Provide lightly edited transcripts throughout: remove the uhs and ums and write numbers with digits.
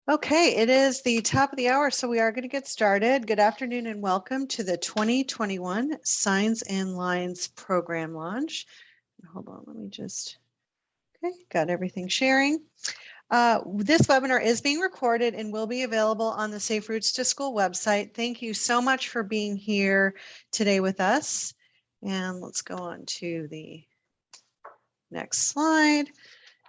Okay, it is the top of the hour, so we are going to get started. Good afternoon and welcome to the 2021 Signs and Lines program launch. Hold on, let me just, okay, got everything sharing. This webinar is being recorded and will be available on the Safe Routes to School website. Thank you so much for being here today with us. And let's go on to the next slide.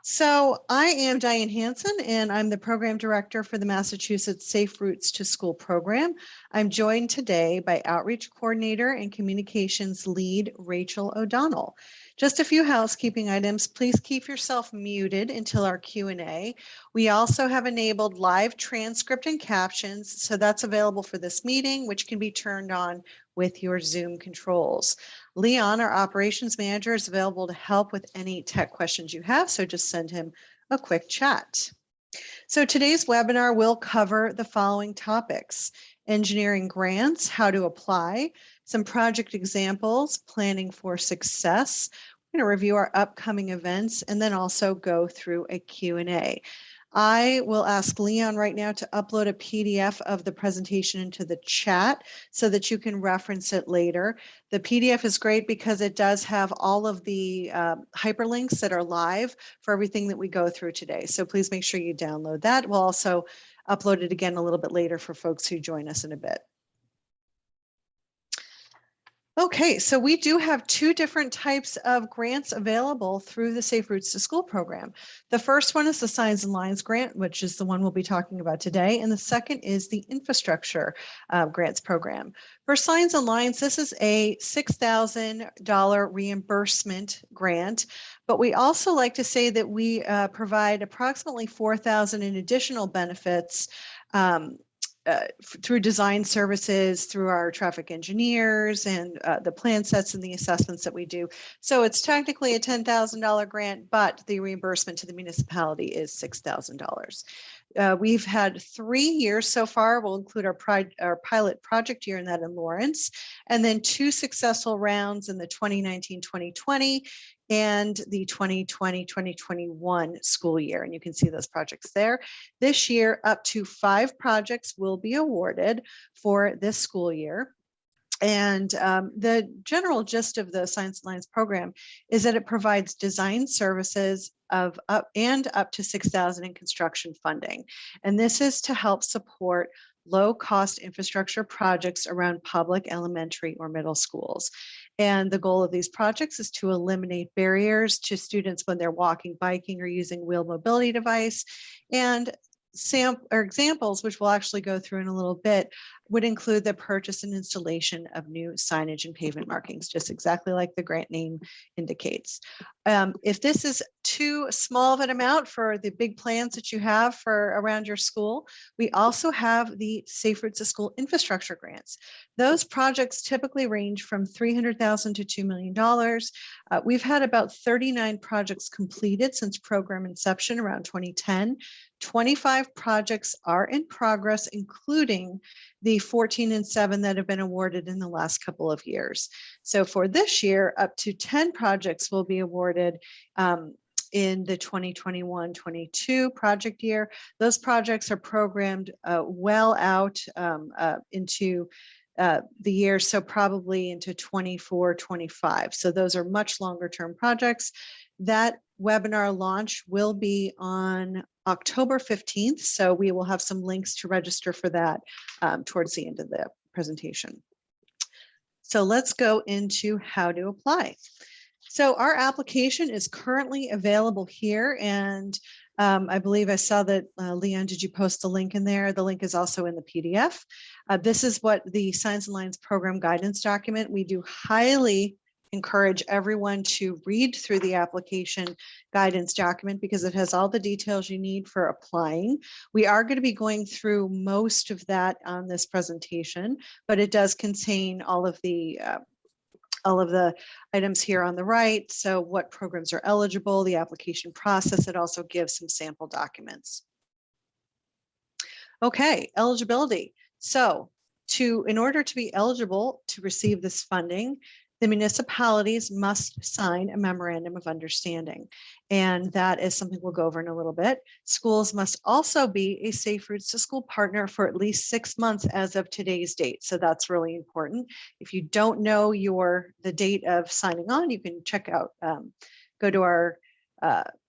So I am Diane Hanson, and I'm the program director for the Massachusetts Safe Routes to School program. I'm joined today by outreach coordinator and communications lead, Rachel O'Donnell. Just a few housekeeping items. Please keep yourself muted until our Q&A. We also have enabled live transcript and captions, so that's available for this meeting, which can be turned on with your Zoom controls. Leon, our operations manager, is available to help with any tech questions you have, so just send him a quick chat. So today's webinar will cover the following topics: engineering grants, how to apply, some project examples, planning for success. We're going to review our upcoming events and then also go through a Q&A. I will ask Leon right now to upload a PDF of the presentation into the chat so that you can reference it later. The PDF is great because it does have all of the hyperlinks that are live for everything that we go through today. So please make sure you download that. We'll also upload it again a little bit later for folks who join us in a bit. Okay, so we do have two different types of grants available through the Safe Routes to School program. The first one is the Signs and Lines grant, which is the one we'll be talking about today. And the second is the infrastructure grants program. For Signs and Lines, this is a $6,000 reimbursement grant, but we also like to say that we provide approximately $4,000 in additional benefits through design services, through our traffic engineers and the plan sets and the assessments that we do. So it's technically a $10,000 grant, but the reimbursement to the municipality is $6,000. We've had 3 years so far. We'll include our pilot project year in that in Lawrence, and then 2 successful rounds in the 2019-2020 and the 2020-2021 school year. And you can see those projects there. This year, up to 5 projects will be awarded for this school year. And the general gist of the Signs and Lines program is that it provides design services of up to $6,000 in construction funding. And this is to help support low-cost infrastructure projects around public elementary or middle schools. And the goal of these projects is to eliminate barriers to students when they're walking, biking, or using wheel mobility device. And examples, which we'll actually go through in a little bit, would include the purchase and installation of new signage and pavement markings, just exactly like the grant name indicates. If this is too small of an amount for the big plans that you have for around your school, we also have the Safe Routes to School infrastructure grants. Those projects typically range from $300,000 to $2 million. We've had about 39 projects completed since program inception around 2010. 25 projects are in progress, including the 14 and 7 that have been awarded in the last couple of years. So for this year, up to 10 projects will be awarded in the 2021-22 project year. Those projects are programmed well out into the year, so probably into 24-25. So those are much longer term projects. That webinar launch will be on October 15th, so we will have some links to register for that towards the end of the presentation. So let's go into how to apply. So our application is currently available here, and I believe I saw that, Leon, did you post the link in there? The link is also in the PDF. This is what the Signs and Lines program guidance document. We do highly encourage everyone to read through the application guidance document because it has all the details you need for applying. We are going to be going through most of that on this presentation, but it does contain all of the items here on the right. So what programs are eligible, the application process. It also gives some sample documents. Okay, eligibility. So in order to be eligible to receive this funding, The municipalities must sign a memorandum of understanding, and that is something we'll go over in a little bit. Schools must also be a Safe Routes to School partner for at least 6 months as of today's date. So that's really important. If you don't know the date of signing on, you can check out, go to our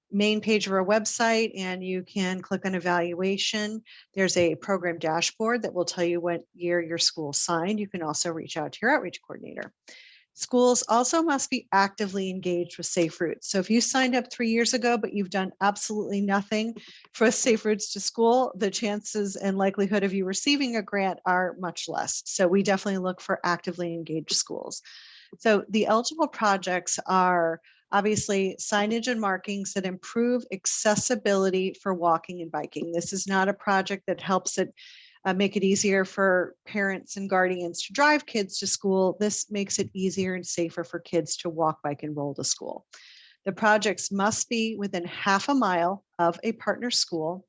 main page of our website and you can click on evaluation. There's a program dashboard that will tell you what year your school signed. You can also reach out to your outreach coordinator. Schools also must be actively engaged with Safe Routes. So if you signed up 3 years ago, but you've done absolutely nothing for Safe Routes to School, the chances and likelihood of you receiving a grant are much less. So we definitely look for actively engaged schools. So the eligible projects are obviously signage and markings that improve accessibility for walking and biking. This is not a project that helps it make it easier for parents and guardians to drive kids to school. This makes it easier and safer for kids to walk, bike, and roll to school. The projects must be within half a mile of a partner school,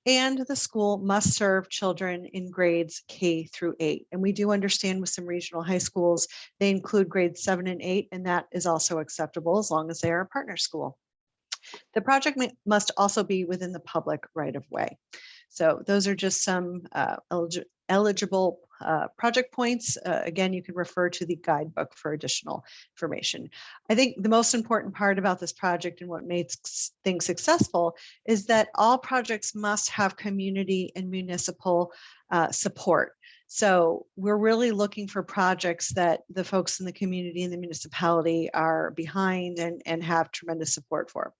and the school must serve children in grades K through 8. And we do understand with some regional high schools, they include grades 7 and 8, and that is also acceptable as long as they are a partner school. The project must also be within the public right of way. So those are just some eligible project points. Again, you can refer to the guidebook for additional information. I think the most important part about this project and what makes things successful is that all projects must have community and municipal support. So we're really looking for projects that the folks in the community and the municipality are behind and have tremendous support for.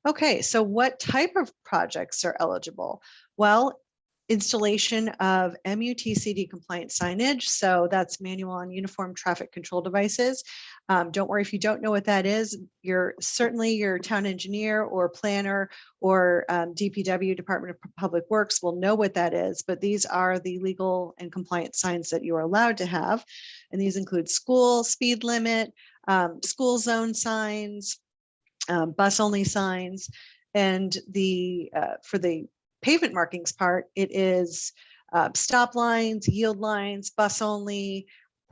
Okay, so what type of projects are eligible? Well, installation of MUTCD compliant signage. So that's manual on uniform traffic control devices. Don't worry if you don't know what that is. Certainly your town engineer or planner or DPW, Department of Public Works, will know what that is, but these are the legal and compliant signs that you are allowed to have. And these include school speed limit, school zone signs, bus only signs, and for the pavement markings part, it is stop lines, yield lines, bus only,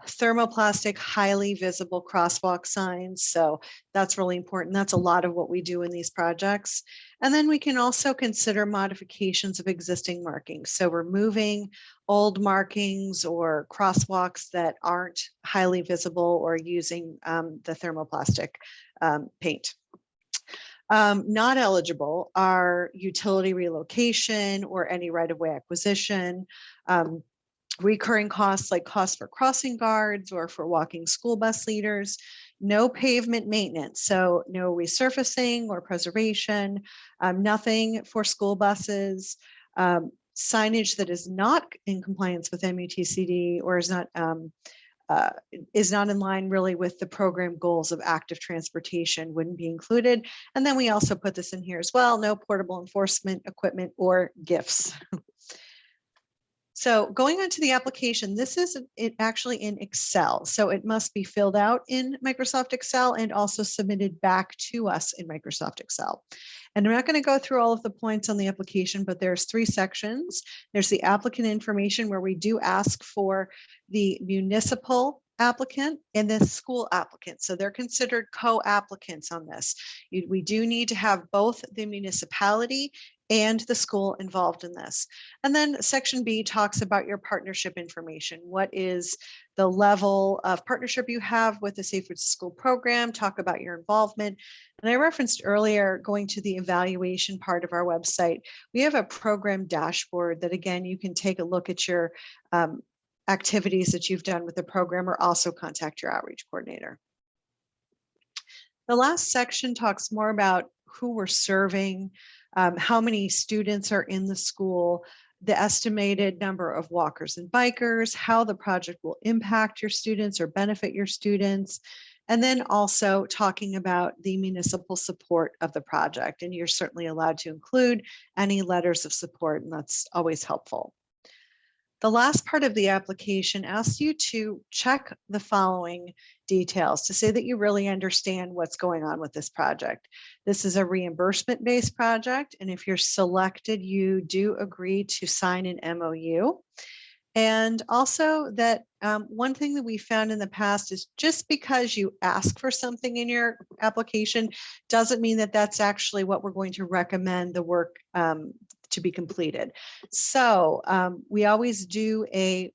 thermoplastic, highly visible crosswalk signs. So that's really important. That's a lot of what we do in these projects. And then we can also consider modifications of existing markings. So removing old markings or crosswalks that aren't highly visible or using the thermoplastic paint. Not eligible are utility relocation or any right-of-way acquisition, recurring costs like costs for crossing guards or for walking school bus leaders, no pavement maintenance, so no resurfacing or preservation, nothing for school buses, signage that is not in compliance with MUTCD or is not in line really with the program goals of active transportation wouldn't be included. And then we also put this in here as well, no portable enforcement equipment or gifts. So going on to the application, this is actually in Excel. So it must be filled out in Microsoft Excel and also submitted back to us in Microsoft Excel. And I'm not going to go through all of the points on the application, but there's 3 sections. There's the applicant information where we do ask for the municipal applicant and the school applicant. So they're considered co-applicants on this. We do need to have both the municipality and the school involved in this. And then section B talks about your partnership information. What is the level of partnership you have with the Safe Routes to School program? Talk about your involvement. And I referenced earlier going to the evaluation part of our website. We have a program dashboard that, again, you can take a look at your activities that you've done with the program or also contact your outreach coordinator. The last section talks more about who we're serving, how many students are in the school, the estimated number of walkers and bikers, how the project will impact your students or benefit your students, and then also talking about the municipal support of the project. And you're certainly allowed to include any letters of support, and that's always helpful. The last part of the application asks you to check the following details to say that you really understand what's going on with this project. This is a reimbursement-based project, and if you're selected, you do agree to sign an MOU. And also that one thing that we found in the past is just because you ask for something in your application doesn't mean that that's actually what we're going to recommend the work to be completed. So we always do a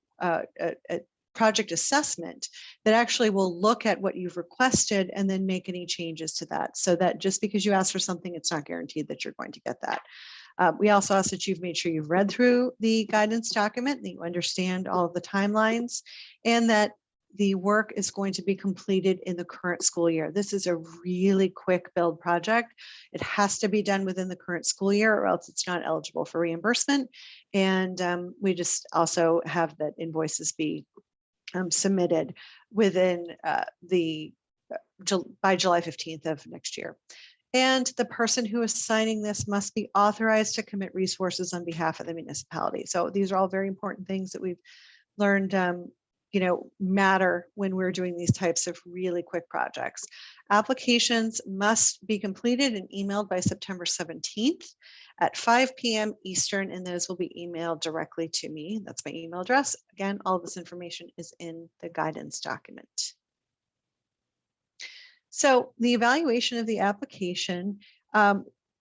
project assessment that actually will look at what you've requested and then make any changes to that, so that just because you ask for something, it's not guaranteed that you're going to get that. We also ask that you've made sure you've read through the guidance document, that you understand all of the timelines, and that the work is going to be completed in the current school year. This is a really quick build project. It has to be done within the current school year or else it's not eligible for reimbursement. And we just also have that invoices be submitted within by July 15th of next year. And the person who is signing this must be authorized to commit resources on behalf of the municipality. So these are all very important things that we've learned matter when we're doing these types of really quick projects. Applications must be completed and emailed by September 17th at 5 p.m. Eastern, and those will be emailed directly to me. That's my email address. Again, all this information is in the guidance document. So the evaluation of the application,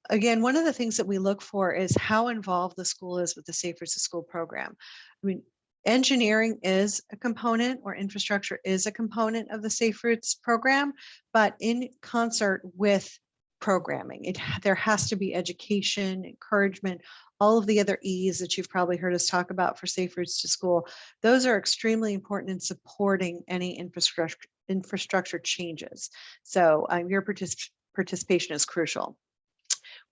again, one of the things that we look for is how involved the school is with the Safe Routes to School program. I mean, engineering is a component, or infrastructure is a component of the Safe Routes program, but in concert with programming, there has to be education, encouragement, all of the other E's that you've probably heard us talk about for Safe Routes to School. Those are extremely important in supporting any infrastructure changes. So your participation is crucial.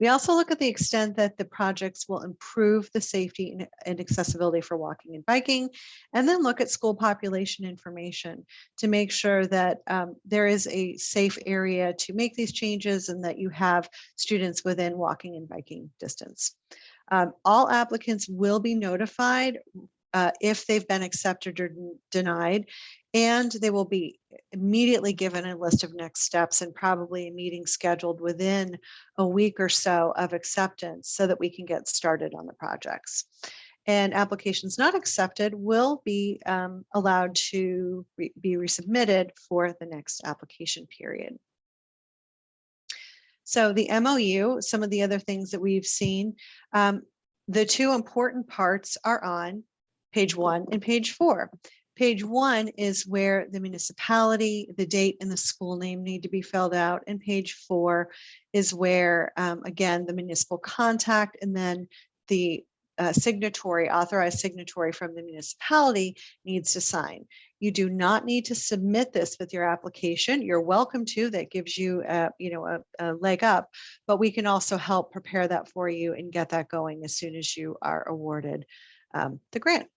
We also look at the extent that the projects will improve the safety and accessibility for walking and biking, and then look at school population information to make sure that there is a safe area to make these changes and that you have students within walking and biking distance. All applicants will be notified if they've been accepted or denied, and they will be immediately given a list of next steps and probably a meeting scheduled within a week or so of acceptance so that we can get started on the projects. And applications not accepted will be allowed to be resubmitted for the next application period. So the MOU, some of the other things that we've seen, the two important parts are on page 1 and page 4. Page 1 is where the municipality, the date, and the school name need to be filled out. And page 4 is where, again, the municipal contact and then the authorized signatory from the municipality needs to sign. You do not need to submit this with your application. You're welcome to. That gives you, a leg up. But we can also help prepare that for you and get that going as soon as you are awarded the grant.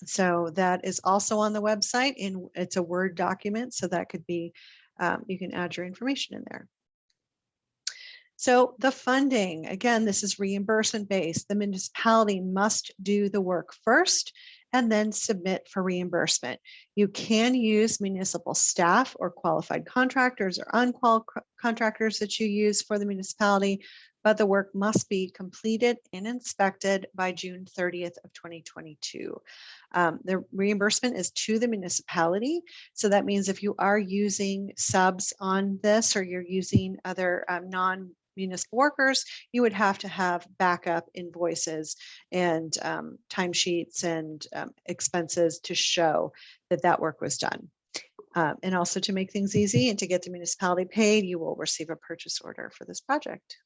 So that is also on the website, and it's a Word document, so that could be, you can add your information in there. So the funding, again, this is reimbursement based. The municipality must do the work first and then submit for reimbursement. You can use municipal staff or qualified contractors or unqualified contractors that you use for the municipality, but the work must be completed and inspected by June 30th of 2022. The reimbursement is to the municipality. So that means if you are using subs on this, or you're using other non-municipal workers, you would have to have backup invoices and timesheets and expenses to show that that work was done. And also, to make things easy and to get the municipality paid, you will receive a purchase order for this project.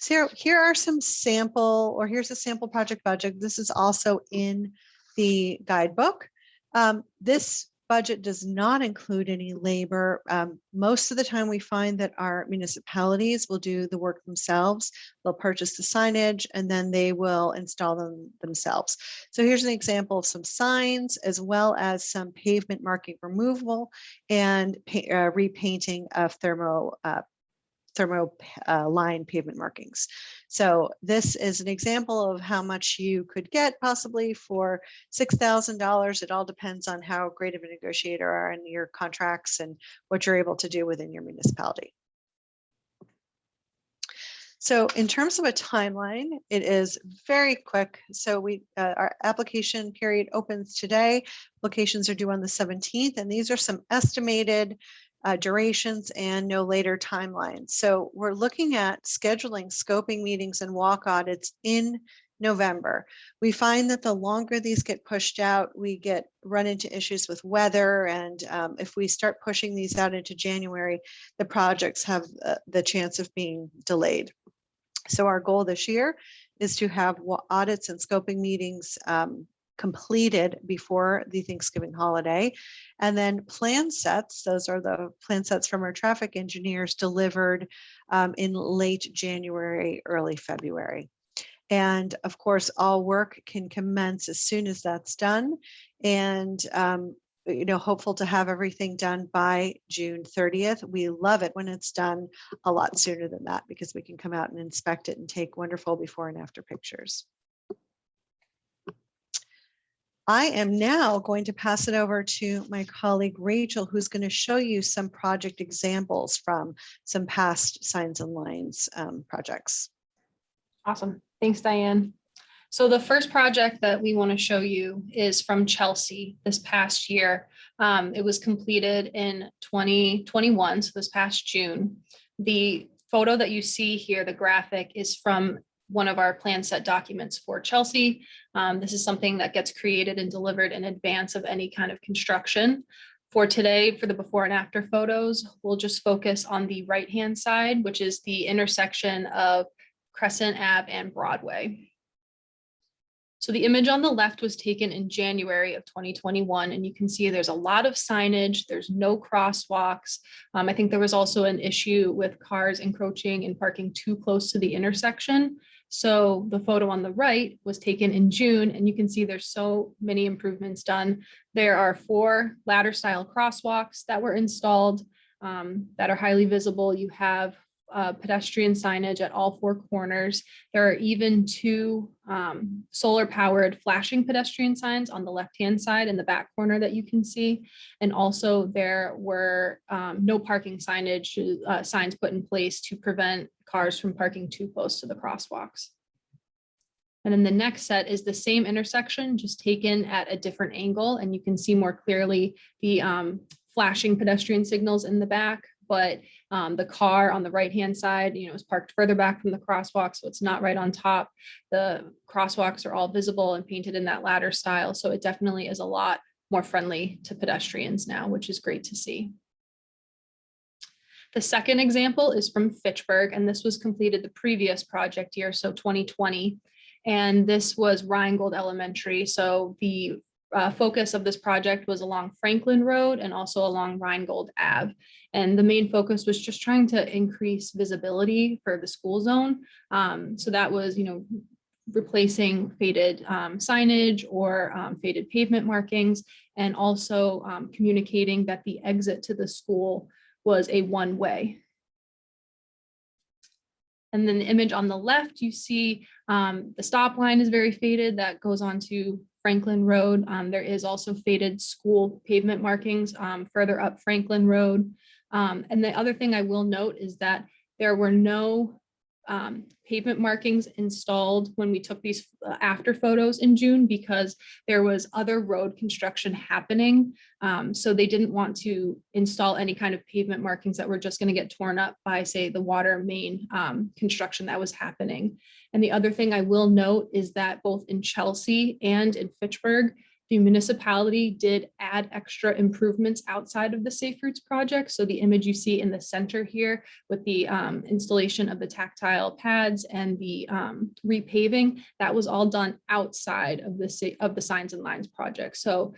So here are some sample, or here's a sample project budget. This is also in the guidebook. This budget does not include any labor. Most of the time we find that our municipalities will do the work themselves. They'll purchase the signage and then they will install them themselves. So here's an example of some signs, as well as some pavement marking removal and repainting of thermo line pavement markings. So this is an example of how much you could get possibly for $6,000. It all depends on how great of a negotiator are in your contracts and what you're able to do within your municipality. So in terms of a timeline, it is very quick. So our application period opens today. Applications are due on the 17th, and these are some estimated durations and no later timelines. So we're looking at scheduling scoping meetings and walk audits in November. We find that the longer these get pushed out, we run into issues with weather. And if we start pushing these out into January, the projects have the chance of being delayed. So our goal this year is to have audits and scoping meetings completed before the Thanksgiving holiday. And then plan sets, those are the plan sets from our traffic engineers, delivered in late January, early February. And of course, all work can commence as soon as that's done. And hopeful to have everything done by June 30th. We love it when it's done a lot sooner than that, because we can come out and inspect it and take wonderful before and after pictures. I am now going to pass it over to my colleague Rachel, who's going to show you some project examples from some past Signs and Lines projects. Awesome. Thanks, Diane. So the first project that we want to show you is from Chelsea this past year. It was completed in 2021, so this past June. The photo that you see here, the graphic, is from one of our plan set documents for Chelsea. This is something that gets created and delivered in advance of any kind of construction. For today, for the before and after photos, we'll just focus on the right-hand side, which is the intersection of Crescent Ave and Broadway. So the image on the left was taken in January of 2021, and you can see there's a lot of signage, there's no crosswalks. I think there was also an issue with cars encroaching and parking too close to the intersection. So the photo on the right was taken in June, and you can see there's so many improvements done. There are 4 ladder style crosswalks that were installed that are highly visible. You have pedestrian signage at all 4 corners. There are even 2 solar powered flashing pedestrian signs on the left-hand side in the back corner that you can see. And also there were no parking signage signs put in place to prevent cars from parking too close to the crosswalks. And then the next set is the same intersection, just taken at a different angle. And you can see more clearly the flashing pedestrian signals in the back, but the car on the right-hand side, is parked further back from the crosswalk, so it's not right on top. The crosswalks are all visible and painted in that ladder style, so it definitely is a lot more friendly to pedestrians now, which is great to see. The second example is from Fitchburg, and this was completed the previous project year, so 2020, and this was Rheingold Elementary. So the focus of this project was along Franklin Road and also along Rheingold Ave. And the main focus was just trying to increase visibility for the school zone. So that was, replacing faded signage or faded pavement markings, and also communicating that the exit to the school was a one-way. And then the image on the left, you see the stop line is very faded. That goes on to Franklin Road. There is also faded school pavement markings further up Franklin Road. And the other thing I will note is that there were no pavement markings installed when we took these after photos in June, because there was other road construction happening. So they didn't want to install any kind of pavement markings that were just going to get torn up by, say, the water main construction that was happening. And the other thing I will note is that both in Chelsea and in Fitchburg, the municipality did add extra improvements outside of the Safe Routes project. So the image you see in the center here with the installation of the tactile pads and the repaving, that was all done outside of the Signs and Lines project. So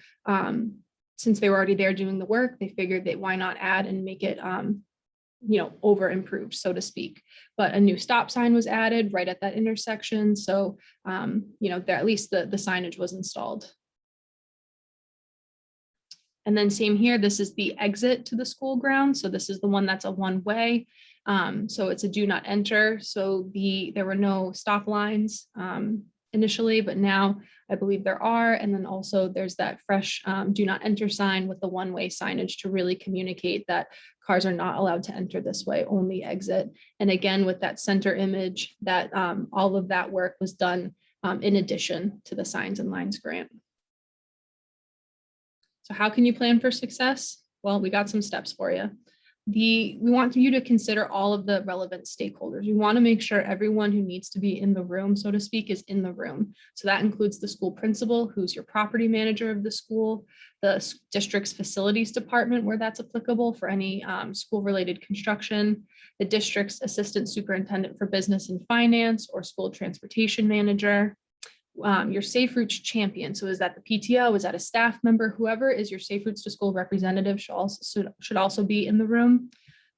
since they were already there doing the work, they figured that why not add and make it over improved, so to speak. But a new stop sign was added right at that intersection. So there, at least the signage was installed. And then same here, this is the exit to the school ground. So this is the one that's a one-way. So it's a do not enter. So there were no stop lines initially, but now I believe there are. And then also there's that fresh do not enter sign with the one-way signage to really communicate that cars are not allowed to enter this way, only exit. And again, with that center image, that all of that work was done in addition to the Signs and Lines grant. So how can you plan for success? Well, we got some steps for you. We want you to consider all of the relevant stakeholders. We want to make sure everyone who needs to be in the room, so to speak, is in the room. So that includes the school principal, who's your property manager of the school, the district's facilities department, where that's applicable for any school-related construction, the district's assistant superintendent for business and finance or school transportation manager, your Safe Routes champion. So is that the PTO? Is that a staff member? Whoever is your Safe Routes to School representative should also be in the room.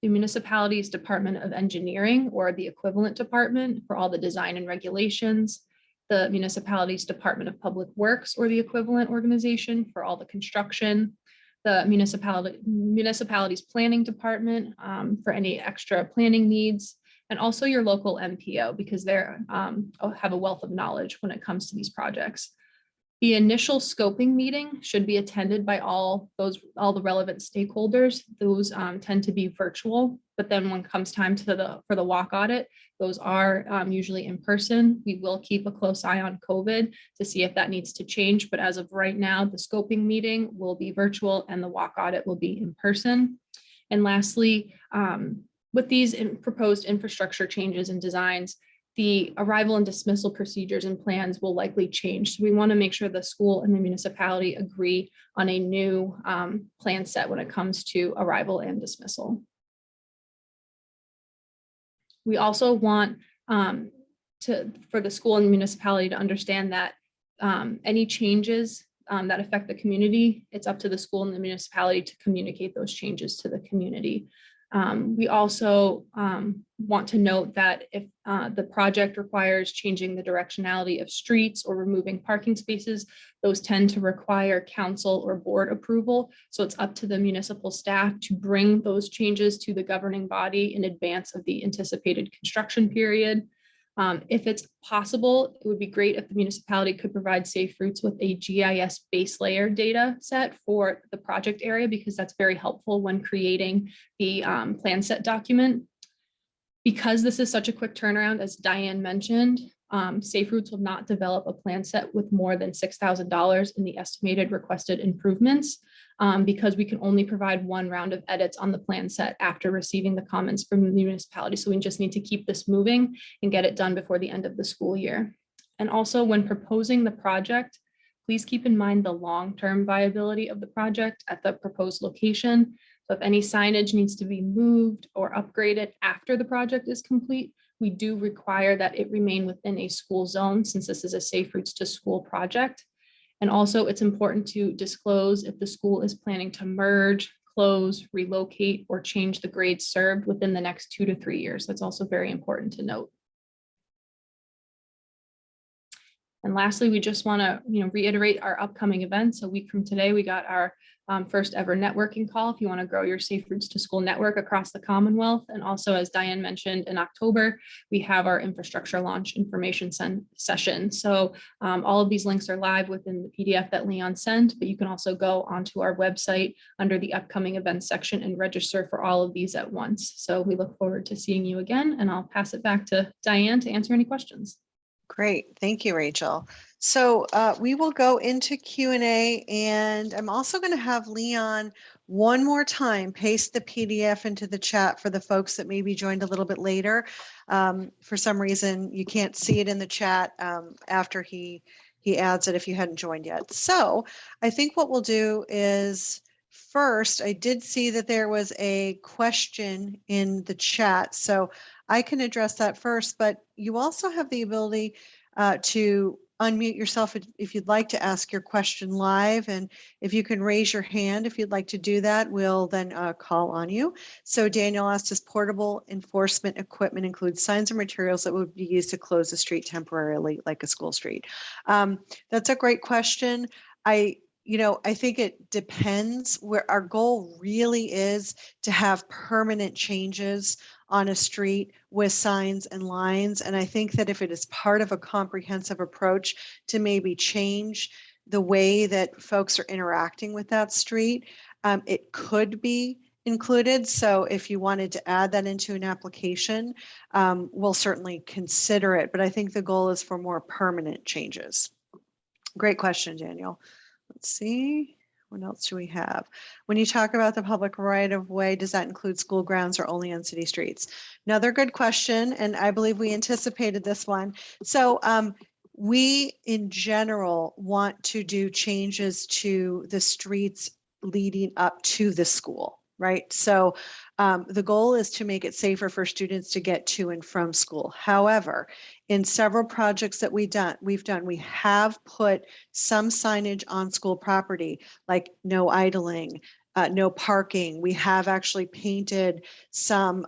The municipality's Department of Engineering or the equivalent department for all the design and regulations. The municipality's Department of Public Works or the equivalent organization for all the construction. The municipality's planning department for any extra planning needs. And also your local MPO, because they have a wealth of knowledge when it comes to these projects. The initial scoping meeting should be attended by all the relevant stakeholders. Those tend to be virtual, but then when it comes time to for the walk audit, those are usually in person. We will keep a close eye on COVID to see if that needs to change, but as of right now, the scoping meeting will be virtual and the walk audit will be in person. And lastly, with these proposed infrastructure changes and designs, the arrival and dismissal procedures and plans will likely change. So we want to make sure the school and the municipality agree on a new plan set when it comes to arrival and dismissal. We also want for the school and municipality to understand that any changes that affect the community, it's up to the school and the municipality to communicate those changes to the community. We also want to note that if the project requires changing the directionality of streets or removing parking spaces, those tend to require council or board approval. So it's up to the municipal staff to bring those changes to the governing body in advance of the anticipated construction period. If it's possible, it would be great if the municipality could provide Safe Routes with a GIS base layer data set for the project area, because that's very helpful when creating the plan set document. Because this is such a quick turnaround, as Diane mentioned, Safe Routes will not develop a plan set with more than $6,000 in the estimated requested improvements, because we can only provide one round of edits on the plan set after receiving the comments from the municipality. So we just need to keep this moving and get it done before the end of the school year. And also, when proposing the project, please keep in mind the long-term viability of the project at the proposed location. So if any signage needs to be moved or upgraded after the project is complete, we do require that it remain within a school zone, since this is a Safe Routes to School project. And also, it's important to disclose if the school is planning to merge, close, relocate, or change the grades served within the next 2 to 3 years. That's also very important to note. And lastly, we just want to reiterate our upcoming events. A week from today, we got our first ever networking call if you want to grow your Safe Routes to School network across the Commonwealth. And also, as Diane mentioned, in October, we have our infrastructure launch information session. So all of these links are live within the PDF that Leon sent, but you can also go onto our website under the upcoming events section and register for all of these at once. So we look forward to seeing you again, and I'll pass it back to Diane to answer any questions. Great. Thank you, Rachel. So we will go into Q&A, and I'm also going to have Leon one more time paste the PDF into the chat for the folks that maybe joined a little bit later. For some reason, you can't see it in the chat after he adds it if you hadn't joined yet. So I think what we'll do is, first, I did see that there was a question in the chat, so I can address that first, but you also have the ability to unmute yourself if you'd like to ask your question live. And if you can raise your hand, if you'd like to do that, we'll then call on you. So Daniel asked, does portable enforcement equipment include signs or materials that would be used to close the street temporarily, like a school street? That's a great question. I think it depends. Where our goal really is to have permanent changes on a street with signs and lines. And I think that if it is part of a comprehensive approach to maybe change the way that folks are interacting with that street, it could be included. So if you wanted to add that into an application, we'll certainly consider it. But I think the goal is for more permanent changes. Great question, Daniel. Let's see. What else do we have? When you talk about the public right of way, does that include school grounds or only on city streets? Another good question, and I believe we anticipated this one. So we in general want to do changes to the streets leading up to the school, right? So the goal is to make it safer for students to get to and from school. However, in several projects that we have put some signage on school property, like no idling, no parking. We have actually painted some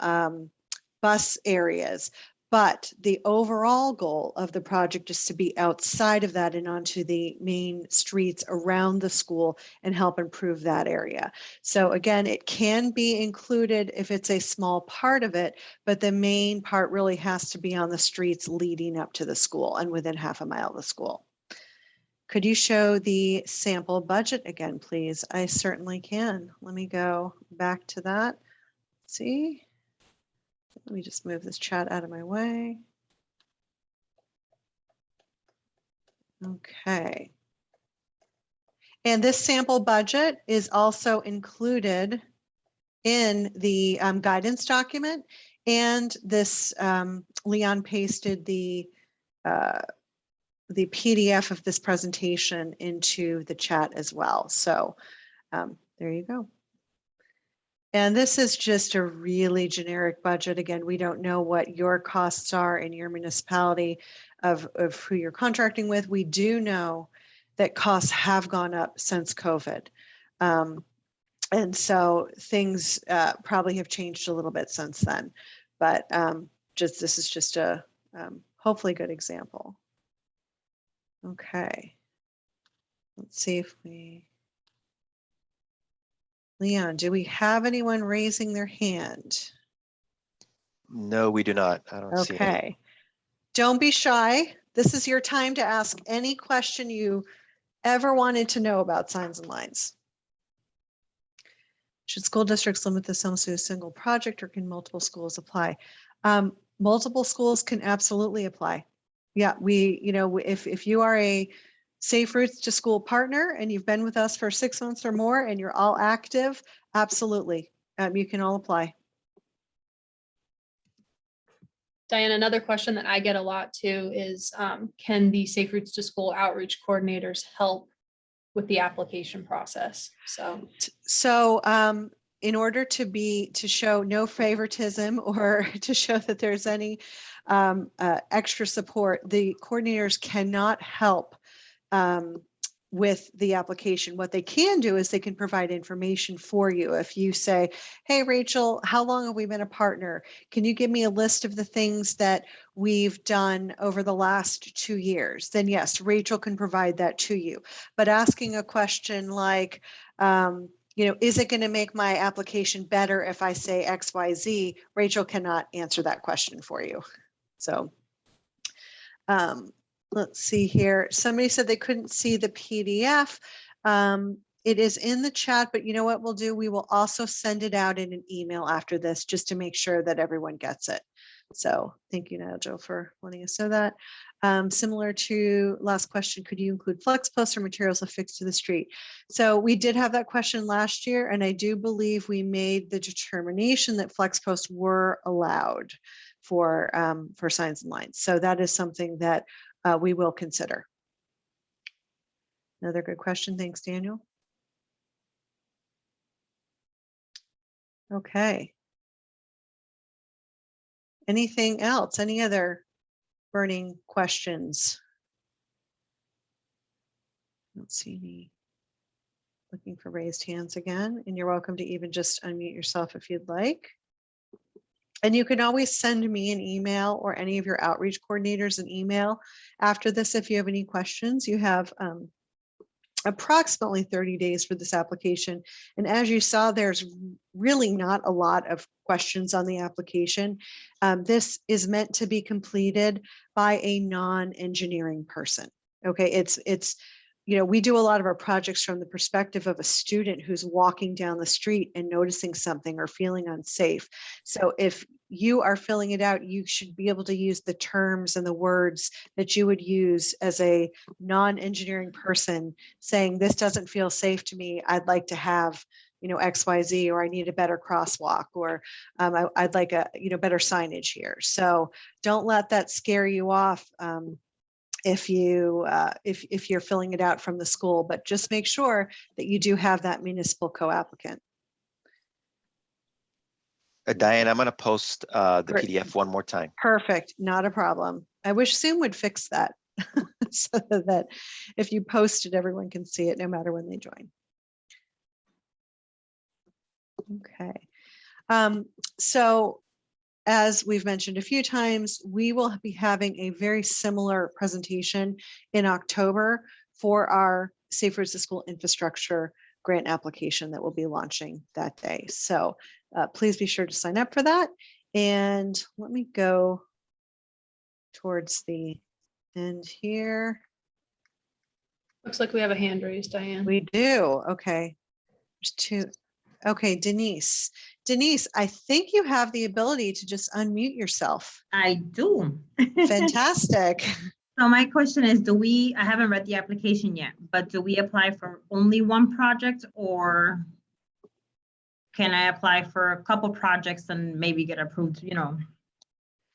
bus areas. But the overall goal of the project is to be outside of that and onto the main streets around the school and help improve that area. So again, it can be included if it's a small part of it, but the main part really has to be on the streets leading up to the school and within half a mile of the school. Could you show the sample budget again, please? I certainly can. Let me go back to that. See? Let me just move this chat out of my way. Okay. And this sample budget is also included in the guidance document. And this, Leon pasted the PDF of this presentation into the chat as well. So there you go. And this is just a really generic budget. Again, we don't know what your costs are in your municipality of who you're contracting with. We do know that costs have gone up since COVID. And so things probably have changed a little bit since then. But this is just a hopefully good example. Okay. Let's see if we... Leon, do we have anyone raising their hand? No, we do not. I don't see any. Okay. Don't be shy. This is your time to ask any question you ever wanted to know about signs and lines. Should school districts limit this to a single project, or can multiple schools apply? Multiple schools can absolutely apply. Yeah, if you are a Safe Routes to School partner and you've been with us for 6 months or more and you're all active, absolutely. You can all apply. Diane, another question that I get a lot too is, can the Safe Routes to School outreach coordinators help with the application process? So in order to show no favoritism or to show that there's any extra support, the coordinators cannot help with the application. What they can do is they can provide information for you. If you say, hey, Rachel, how long have we been a partner? Can you give me a list of the things that we've done over the last 2 years? Then yes, Rachel can provide that to you. But asking a question like, is it going to make my application better if I say X, Y, Z? Rachel cannot answer that question for you. So, let's see here. Somebody said they couldn't see the PDF. It is in the chat, but you know what we'll do? We will also send it out in an email after this just to make sure that everyone gets it. So thank you, Nigel, for letting us know that. Similar to last question, could you include flex posts or materials affixed to the street? So we did have that question last year, and I do believe we made the determination that flex posts were allowed for signs and lines. So that is something that we will consider. Another good question. Thanks, Daniel. Okay. Anything else? Any other burning questions? I don't see any. Looking for raised hands again, and you're welcome to even just unmute yourself if you'd like. And you can always send me an email or any of your outreach coordinators an email after this if you have any questions. You have approximately 30 days for this application. And as you saw, there's really not a lot of questions on the application. This is meant to be completed by a non-engineering person. Okay, it's we do a lot of our projects from the perspective of a student who's walking down the street and noticing something or feeling unsafe. So if you are filling it out, you should be able to use the terms and the words that you would use as a non-engineering person saying, this doesn't feel safe to me. I'd like to have, XYZ, or I need a better crosswalk, or I'd like a, better signage here. So don't let that scare you off. If you're filling it out from the school, but just make sure that you do have that municipal co-applicant. Diane, I'm going to post the Great. PDF one more time. Perfect, not a problem. I wish Zoom would fix that so that if you post it, everyone can see it no matter when they join. Okay. So as we've mentioned a few times, we will be having a very similar presentation in October for our Safe Roads to School infrastructure grant application that we'll be launching that day. So please be sure to sign up for that. And let me go towards the end here. Looks like we have a hand raised, Diane. We do. Okay. There's two. Okay, Denise. Denise, I think you have the ability to just unmute yourself. I do. Fantastic. So my question is, I haven't read the application yet, but do we apply for only one project, or can I apply for a couple projects and maybe get approved,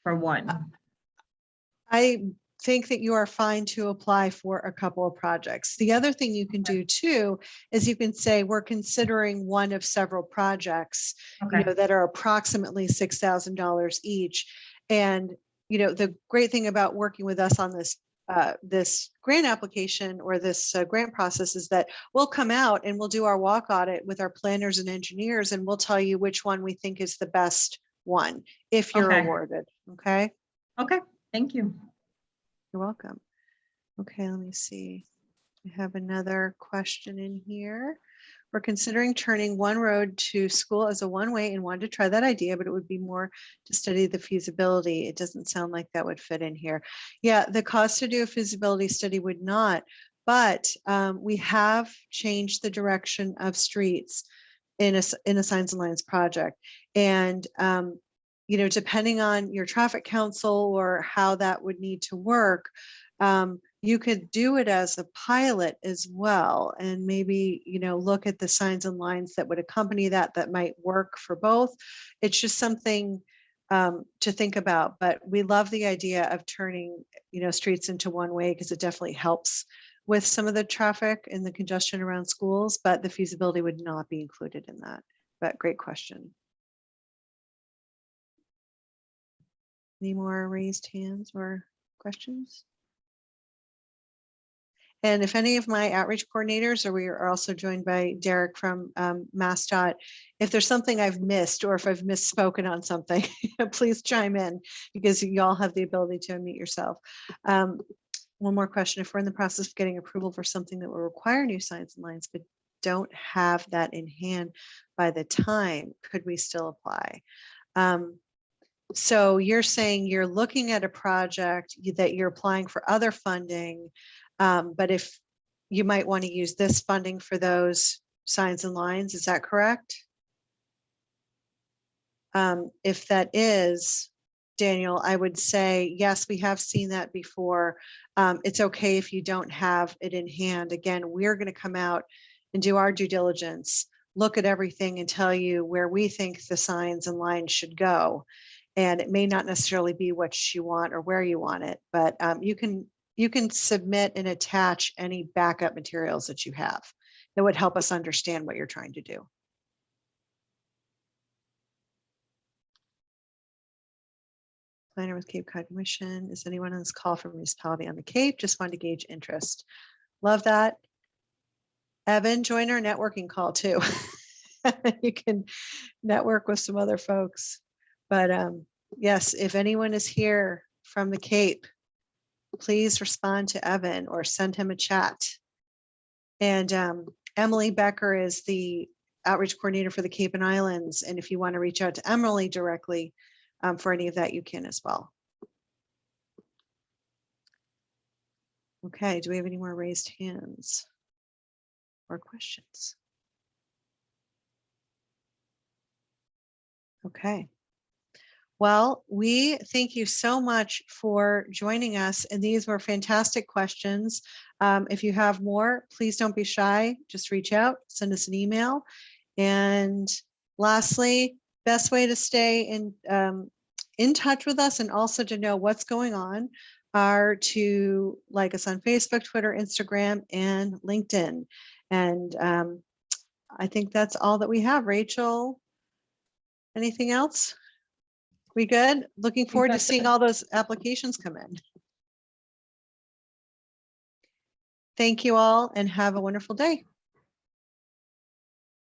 for one? I think that you are fine to apply for a couple of projects. The other thing you can do too is you can say we're considering one of several projects, Okay. that are approximately $6,000 each. And the great thing about working with us on this this grant application or this grant process is that we'll come out and we'll do our walk audit with our planners and engineers, and we'll tell you which one we think is the best one if you're Okay. awarded. Okay. Okay, thank you. You're welcome. Okay, let me see. I have another question in here. We're considering turning one road to school as a one-way and wanted to try that idea, but it would be more to study the feasibility. It doesn't sound like that would fit in here. Yeah, the cost to do a feasibility study would not, but we have changed the direction of streets in a Signs and Lines project. And depending on your traffic council or how that would need to work, you could do it as a pilot as well, and maybe look at the signs and lines that would accompany that might work for both. It's just something to think about, but we love the idea of turning streets into one way, because it definitely helps with some of the traffic and the congestion around schools, but the feasibility would not be included in that. But great question. Any more raised hands or questions? And if any of my outreach coordinators, or we are also joined by Derek from MassDOT, if there's something I've missed or if I've misspoken on something, please chime in, because you all have the ability to unmute yourself. One more question. If we're in the process of getting approval for something that will require new signs and lines, but don't have that in hand by the time, could we still apply? So you're saying you're looking at a project that you're applying for other funding, but if you might want to use this funding for those signs and lines, is that correct? If that is, Daniel, I would say, yes, we have seen that before. It's okay if you don't have it in hand. Again, we're going to come out and do our due diligence, look at everything and tell you where we think the signs and lines should go. And it may not necessarily be what you want or where you want it, but you can submit and attach any backup materials that you have that would help us understand what you're trying to do. Planner with Cape Cod Mission. Is anyone on this call from municipality on the Cape? Just wanted to gauge interest. Love that. Evan, join our networking call too. You can network with some other folks. But yes, if anyone is here from the Cape, please respond to Evan or send him a chat. And Emily Becker is the outreach coordinator for the Cape and Islands. And if you want to reach out to Emily directly for any of that, you can as well. Okay, do we have any more raised hands or questions? Okay. Well, we thank you so much for joining us. And these were fantastic questions. If you have more, please don't be shy. Just reach out, send us an email. And lastly, best way to stay in touch with us and also to know what's going on are to like us on Facebook, Twitter, Instagram, and LinkedIn. And I think that's all that we have. Rachel, anything else? We good? Looking forward to that's seeing it. all those applications come in. Thank you all and have a wonderful day.